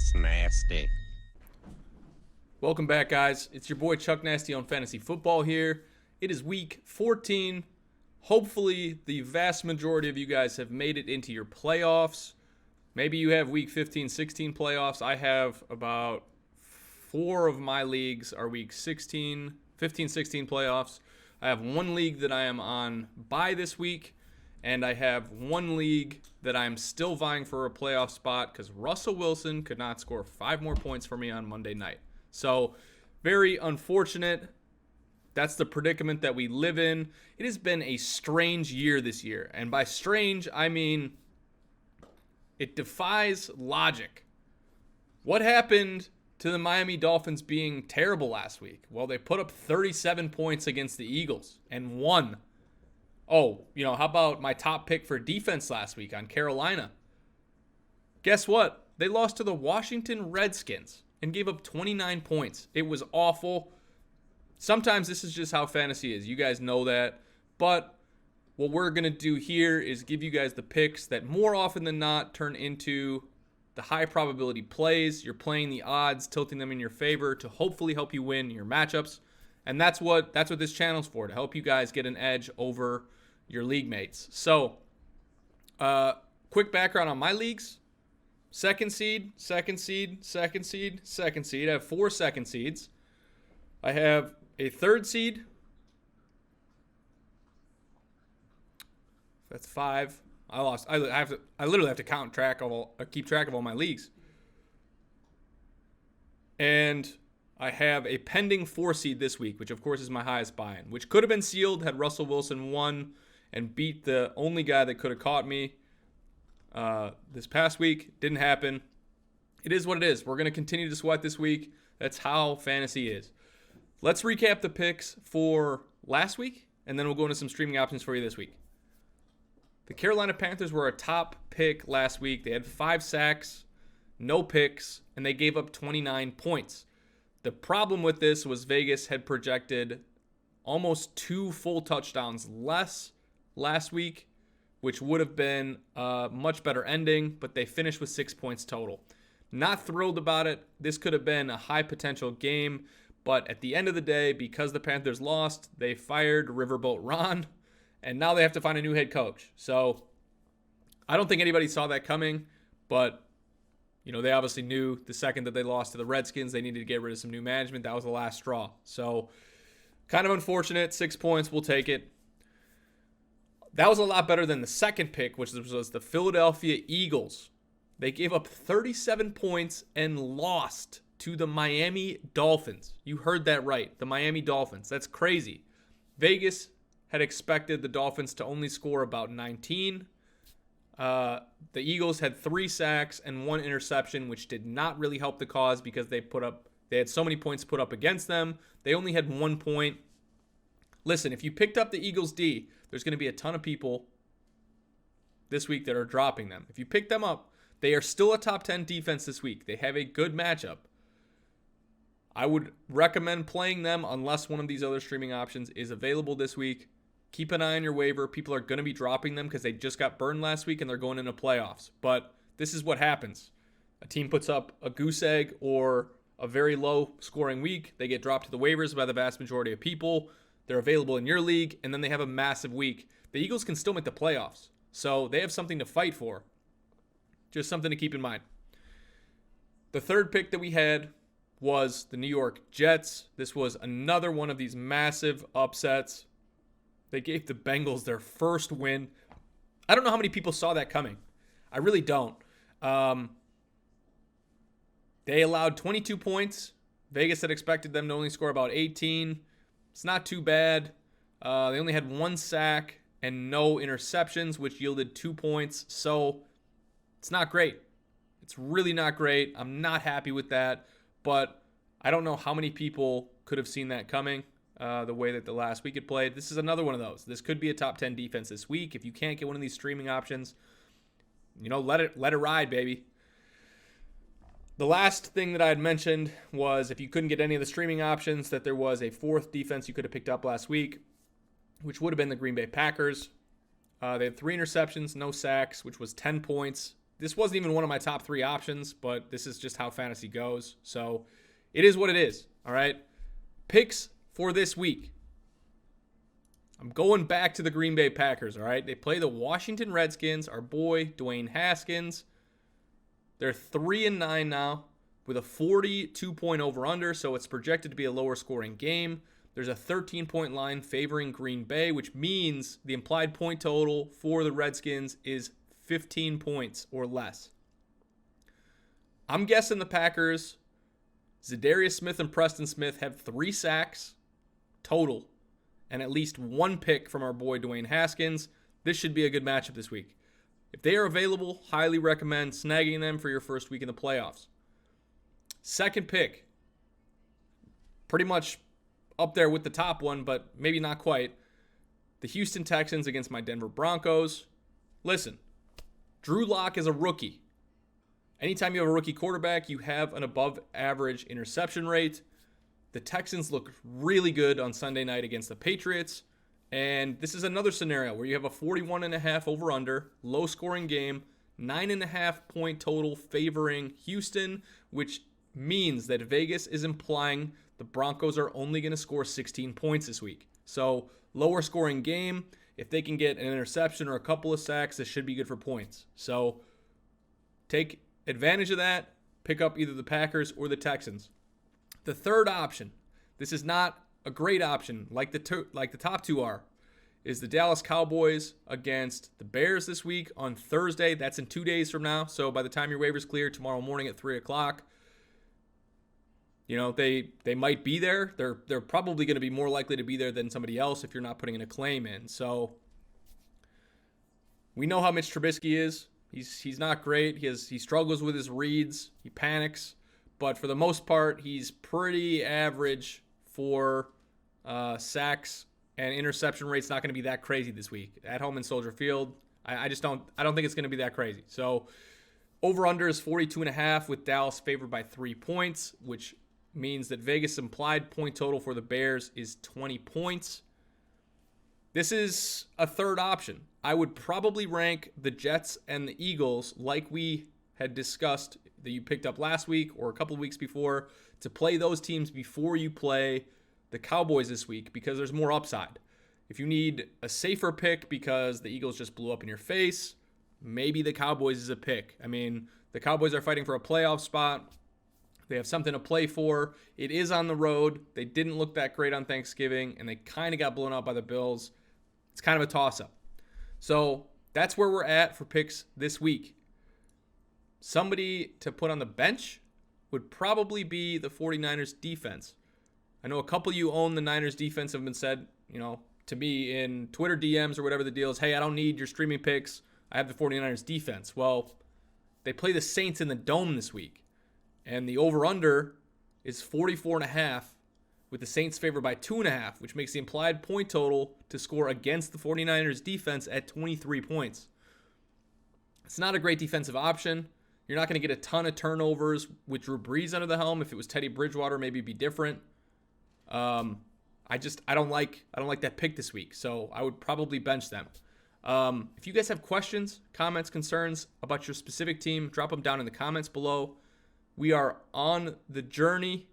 That's nasty. Welcome back, guys. It's your boy Chuck Nasty on Fantasy Football here. It is week 14. Hopefully, the vast majority of you guys have made it into your playoffs. Maybe you have week 15, 16 playoffs. I have about 4 of my leagues are week 16, 15, 16 playoffs. I have one league that I am on bye this week, and I have one league that I'm still vying for a playoff spot because Russell Wilson could not score 5 more points for me on Monday night. So, very unfortunate. That's the predicament that we live in. It has been a strange year this year. And by strange, I mean it defies logic. What happened to the Miami Dolphins being terrible last week? Well, they put up 37 points against the Eagles and won. Oh, how about my top pick for defense last week on Carolina? Guess what? They lost to the Washington Redskins and gave up 29 points. It was awful. Sometimes this is just how fantasy is. You guys know that. But what we're going to do here is give you guys the picks that more often than not turn into the high probability plays. You're playing the odds, tilting them in your favor to hopefully help you win your matchups. And that's what this channel's for, to help you guys get an edge over your league mates. So, quick background on my leagues. Second seed. I have 4 second seeds. I have a third seed. That's 5. I lost. I literally have to keep track of all my leagues. And I have a pending 4 seed this week, which of course is my highest buy-in, which could have been sealed had Russell Wilson won and beat the only guy that could have caught me this past week. Didn't happen. It is what it is. We're going to continue to sweat this week. That's how fantasy is. Let's recap the picks for last week, and then we'll go into some streaming options for you this week. The Carolina Panthers were a top pick last week. They had 5 sacks, no picks, and they gave up 29 points. The problem with this was Vegas had projected almost 2 full touchdowns less last week, which would have been a much better ending, but they finished with 6 points total. Not thrilled about it. This could have been a high potential game, but at the end of the day, because the Panthers lost, they fired Riverboat Ron, and now they have to find a new head coach. So I don't think anybody saw that coming, but they obviously knew the second that they lost to the Redskins, they needed to get rid of some new management. That was the last straw. So kind of unfortunate. 6 points, we'll take it. That was a lot better than the second pick, which was the Philadelphia Eagles. They gave up 37 points and lost to the Miami Dolphins. You heard that right. The Miami Dolphins. That's crazy. Vegas had expected the Dolphins to only score about 19. The Eagles had 3 sacks and 1 interception, which did not really help the cause because they had so many points put up against them. They only had 1 point. Listen, if you picked up the Eagles D, there's going to be a ton of people this week that are dropping them. If you pick them up, they are still a top 10 defense this week. They have a good matchup. I would recommend playing them unless one of these other streaming options is available this week. Keep an eye on your waiver. People are going to be dropping them because they just got burned last week and they're going into playoffs. But this is what happens. A team puts up a goose egg or a very low scoring week. They get dropped to the waivers by the vast majority of people. They're available in your league, and then they have a massive week. The Eagles can still make the playoffs, so they have something to fight for. Just something to keep in mind. The third pick that we had was the New York Jets. This was another one of these massive upsets. They gave the Bengals their first win. I don't know how many people saw that coming. I really don't. They allowed 22 points. Vegas had expected them to only score about 18. It's not too bad. They only had 1 sack and no interceptions, which yielded 2 points. So it's not great. It's really not great. I'm not happy with that. But I don't know how many people could have seen that coming the way that the last week had played. This is another one of those. This could be a top 10 defense this week. If you can't get one of these streaming options, let it ride, baby. The last thing that I had mentioned was if you couldn't get any of the streaming options, that there was a 4th defense you could have picked up last week, which would have been the Green Bay Packers. They had 3 interceptions, no sacks, which was 10 points. this wasn't even one of my top 3 options, but this is just how fantasy goes. So it is what it is. All right. Picks for this week. I'm going back to the Green Bay Packers. All right. They play the Washington Redskins. Our boy, Dwayne Haskins. They're 3-9 now with a 42-point over-under, so it's projected to be a lower scoring game. There's a 13-point line favoring Green Bay, which means the implied point total for the Redskins is 15 points or less. I'm guessing the Packers, Zadarius Smith and Preston Smith, have 3 sacks total and at least 1 pick from our boy Dwayne Haskins. This should be a good matchup this week. If they are available, highly recommend snagging them for your first week in the playoffs. Second pick, pretty much up there with the top one, but maybe not quite. The Houston Texans against my Denver Broncos. Listen, Drew Lock is a rookie. Anytime you have a rookie quarterback, you have an above average interception rate. The Texans look really good on Sunday night against the Patriots. And this is another scenario where you have a 41.5 over-under, low-scoring game, 9.5 point total favoring Houston, which means that Vegas is implying the Broncos are only going to score 16 points this week. So lower-scoring game, if they can get an interception or a couple of sacks, this should be good for points. So take advantage of that, pick up either the Packers or the Texans. The third option, this is not a great option like the top 2 are, is the Dallas Cowboys against the Bears this week on Thursday. That's in 2 days from now. So by the time your waivers clear tomorrow morning at 3 o'clock, they might be there. They're probably going to be more likely to be there than somebody else if you're not putting in a claim in. So we know how Mitch Trubisky is. He's not great. He struggles with his reads. He panics. But for the most part, he's pretty average for sacks, and interception rate's not going to be that crazy this week at home in Soldier Field. I don't think it's going to be that crazy. So over-under is 42.5 with Dallas favored by 3 points, which means that Vegas implied point total for the Bears is 20 points. This is a third option. I would probably rank the Jets and the Eagles like we had discussed that you picked up last week or a couple of weeks before, to play those teams before you play the Cowboys this week because there's more upside. If you need a safer pick because the Eagles just blew up in your face, maybe the Cowboys is a pick. I mean, the Cowboys are fighting for a playoff spot. They have something to play for. It is on the road. They didn't look that great on Thanksgiving, and they kind of got blown out by the Bills. It's kind of a toss-up. So that's where we're at for picks this week. Somebody to put on the bench would probably be the 49ers defense. I know a couple of you own the Niners defense have been said, to me in Twitter DMs or whatever the deal is, hey, I don't need your streaming picks. I have the 49ers defense. Well, they play the Saints in the Dome this week, and the over-under is 44.5 with the Saints favored by 2.5, which makes the implied point total to score against the 49ers defense at 23 points. It's not a great defensive option. You're not going to get a ton of turnovers with Drew Brees under the helm. If it was Teddy Bridgewater, maybe it'd be different. I don't like that pick this week, so I would probably bench them. If you guys have questions, comments, concerns about your specific team, drop them down in the comments below. We are on the journey,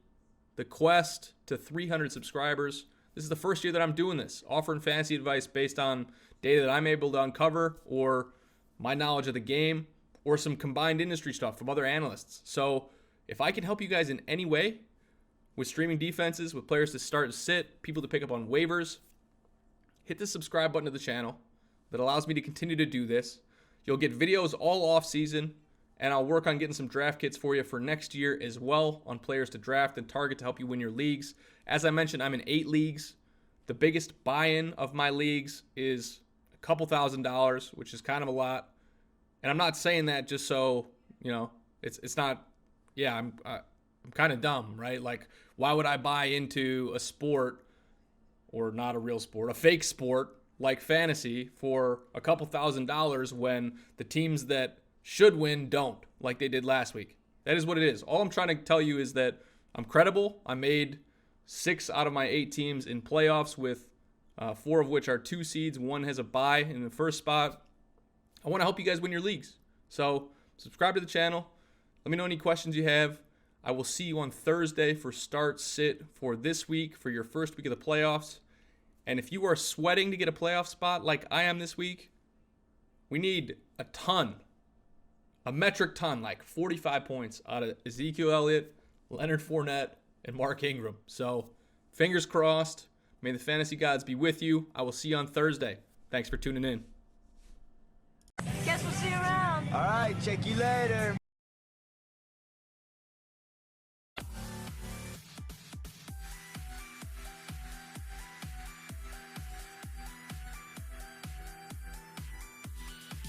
the quest to 300 subscribers. This is the first year that I'm doing this, offering fantasy advice based on data that I'm able to uncover or my knowledge of the game, or some combined industry stuff from other analysts. So if I can help you guys in any way with streaming defenses, with players to start and sit, people to pick up on waivers, hit the subscribe button to the channel. That allows me to continue to do this. You'll get videos all off season, and I'll work on getting some draft kits for you for next year as well on players to draft and target to help you win your leagues. As I mentioned, I'm in 8 leagues. The biggest buy-in of my leagues is a couple $1,000s, which is kind of a lot. And I'm not saying that just so, it's not, I'm kind of dumb, right? Like, why would I buy into a sport, or not a real sport, a fake sport like fantasy for a couple $1,000s when the teams that should win don't, like they did last week? That is what it is. All I'm trying to tell you is that I'm credible. I made 6 out of my 8 teams in playoffs with 4 of which are 2 seeds. 1 has a bye in the first spot. I want to help you guys win your leagues. So subscribe to the channel. Let me know any questions you have. I will see you on Thursday for start sit for this week for your first week of the playoffs. And if you are sweating to get a playoff spot like I am this week, we need a metric ton, like 45 points out of Ezekiel Elliott, Leonard Fournette, and Mark Ingram. So fingers crossed. May the fantasy gods be with you. I will see you on Thursday. Thanks for tuning in. Guess we'll see you around. All right, check you later.